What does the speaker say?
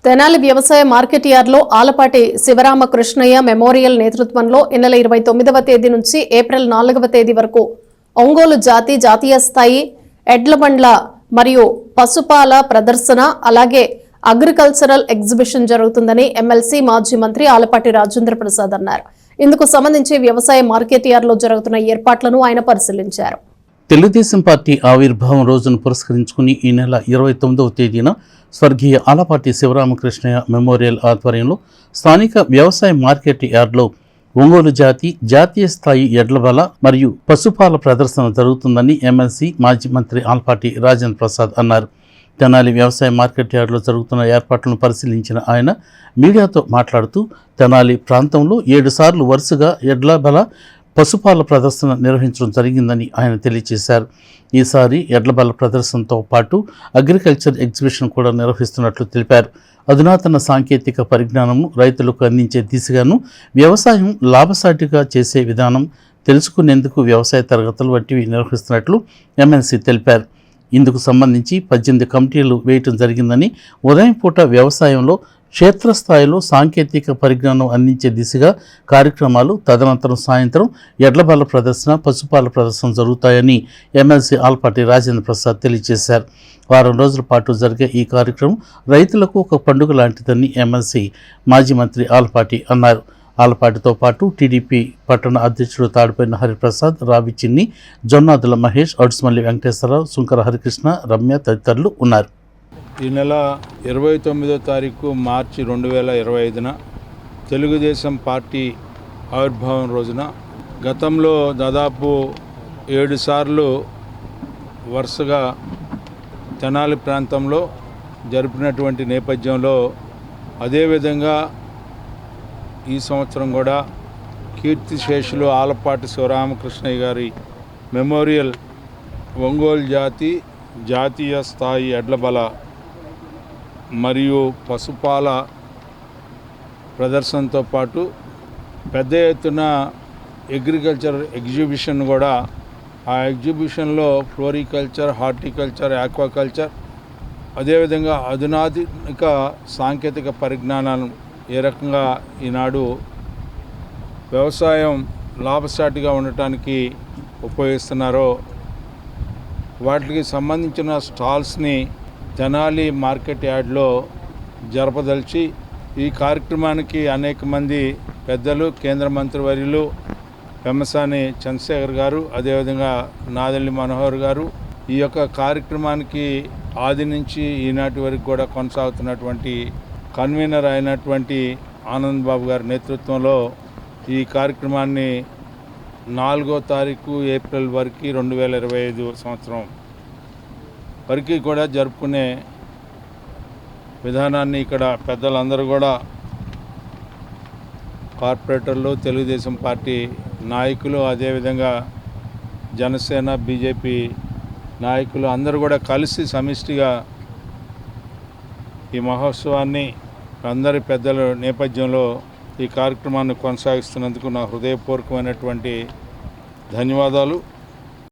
తెనాలి వ్యవసాయ మార్కెట్ యార్డ్లో ఆలపాటి శివరామకృష్ణయ్య మెమోరియల్ నేతృత్వంలో ఈ నెల 29వ తేదీ నుంచి ఏప్రిల్ 4వ తేదీ వరకు ఒంగోలు జాతీయ స్థాయి ఎడ్ల బండ్ల మరియు పశుపాల ప్రదర్శన అలాగే అగ్రికల్చరల్ ఎగ్జిబిషన్ జరుగుతుందని ఎమ్మెల్సీ మాజీ మంత్రి ఆలపాటి రాజేంద్ర ప్రసాద్ అన్నారు. ఇందుకు సంబంధించి వ్యవసాయ మార్కెట్ యార్డ్లో జరుగుతున్న ఏర్పాట్లను ఆయన పరిశీలించారు. తెలుగుదేశం పార్టీ ఆవిర్భావం రోజును పురస్కరించుకుని ఈ నెల 29వ తేదీన స్వర్గీయ ఆలపాటి శివరామకృష్ణయ్య మెమోరియల్ ఆధ్వర్యంలో స్థానిక వ్యవసాయ మార్కెట్ యార్డ్లో ఒంగోలు జాతీయ స్థాయి ఎడ్లబల మరియు పశుపాల ప్రదర్శన జరుగుతుందని ఎమ్మెల్సీ మాజీ మంత్రి ఆలపాటి రాజేంద్ర ప్రసాద్ అన్నారు. తెనాలి వ్యవసాయ మార్కెట్ యార్డ్లో జరుగుతున్న ఏర్పాట్లను పరిశీలించిన ఆయన మీడియాతో మాట్లాడుతూ తెనాలి ప్రాంతంలో 7 సార్లు వరుసగా ఎడ్లబల పశుపాల ప్రదర్శన నిర్వహించడం జరిగిందని ఆయన తెలియజేశారు. ఈసారి ఎడ్లబల ప్రదర్శనతో పాటు అగ్రికల్చర్ ఎగ్జిబిషన్ కూడా నిర్వహిస్తున్నట్లు తెలిపారు. అధునాతన సాంకేతిక పరిజ్ఞానం రైతులకు అందించే దిశగాను వ్యవసాయం లాభసాటిగా చేసే విధానం తెలుసుకునేందుకు వ్యవసాయ తరగతులు వంటివి నిర్వహిస్తున్నట్లు ఎమ్మెల్సీ తెలిపారు. ఇందుకు సంబంధించి 18 కమిటీలు వేయటం జరిగిందని, ఉదయం పూట వ్యవసాయంలో క్షేత్రస్థాయిలో సాంకేతిక పరిజ్ఞానం అందించే దిశగా కార్యక్రమాలు, తదనంతరం సాయంత్రం ఎడ్లబల్ల ప్రదర్శన, పశుపాల ప్రదర్శన జరుగుతాయని ఎమ్మెల్సీ ఆలపాటి రాజేంద్ర ప్రసాద్ తెలియజేశారు. వారం రోజుల పాటు జరిగే ఈ కార్యక్రమం రైతులకు ఒక పండుగ లాంటిదని ఎమ్మెల్సీ మాజీ మంత్రి ఆలపాటి అన్నారు. ఆలపాటితో పాటు టీడీపీ పట్టణ అధ్యక్షుడు తాడిపోయిన హరిప్రసాద్, రావి చిన్ని, జొన్నాదుల మహేష్, అడుసుమల్లి వెంకటేశ్వరరావు, సుంకర హరికృష్ణ, రమ్య తదితరులు ఉన్నారు. ఈ నెల 29వ తారీఖు మార్చి 2025న తెలుగుదేశం పార్టీ ఆవిర్భావం రోజున గతంలో దాదాపు 7 సార్లు వరుసగా తెనాలి ప్రాంతంలో జరిపినటువంటి నేపథ్యంలో అదేవిధంగా ఈ సంవత్సరం కూడా కీర్తిశేషులు ఆలపాటి శివరామకృష్ణయ్య గారి మెమోరియల్ ఒంగోలు జాతీయ స్థాయి ఎడ్లబల మరియు పశుపాల ప్రదర్శనతో పాటు పెద్ద ఎత్తున అగ్రికల్చర్ ఎగ్జిబిషన్ కూడా, ఆ ఎగ్జిబిషన్లో ఫ్లోరికల్చర్, హార్టికల్చర్, ఆక్వాకల్చర్, అదేవిధంగా అధునాతిక సాంకేతిక పరిజ్ఞానాలను ఏ రకంగా ఈనాడు వ్యవసాయం లాభసాటిగా ఉండటానికి ఉపయోగిస్తున్నారో వాటికి సంబంధించిన స్టాల్స్ని తెనాలి మార్కెట్ యార్డ్లో జరపదలిచి ఈ కార్యక్రమానికి అనేక మంది పెద్దలు, కేంద్ర మంత్రివర్యులు పెమ్మసాని చంద్రశేఖర్ గారు, అదేవిధంగా నాదెళ్లి మనోహర్ గారు ఈ యొక్క కార్యక్రమానికి ఆది నుంచి ఈనాటి వరకు కూడా కొనసాగుతున్నటువంటి కన్వీనర్ అయినటువంటి ఆనంద్ బాబు గారి నేతృత్వంలో ఈ కార్యక్రమాన్ని 4వ తారీఖు ఏప్రిల్ వరకు 2025 సంవత్సరం వరకు కూడా జరుపుకునే విధానాన్ని ఇక్కడ పెద్దలందరూ కూడా, కార్పొరేటర్లు, తెలుగుదేశం పార్టీ నాయకులు, అదేవిధంగా జనసేన, బీజేపీ నాయకులు అందరూ కూడా కలిసి సమిష్టిగా ఈ మహోత్సవాన్ని అందరి పెద్దల నేపథ్యంలో ఈ కార్యక్రమాన్ని కొనసాగిస్తున్నందుకు నా హృదయపూర్వకమైనటువంటి ధన్యవాదాలు.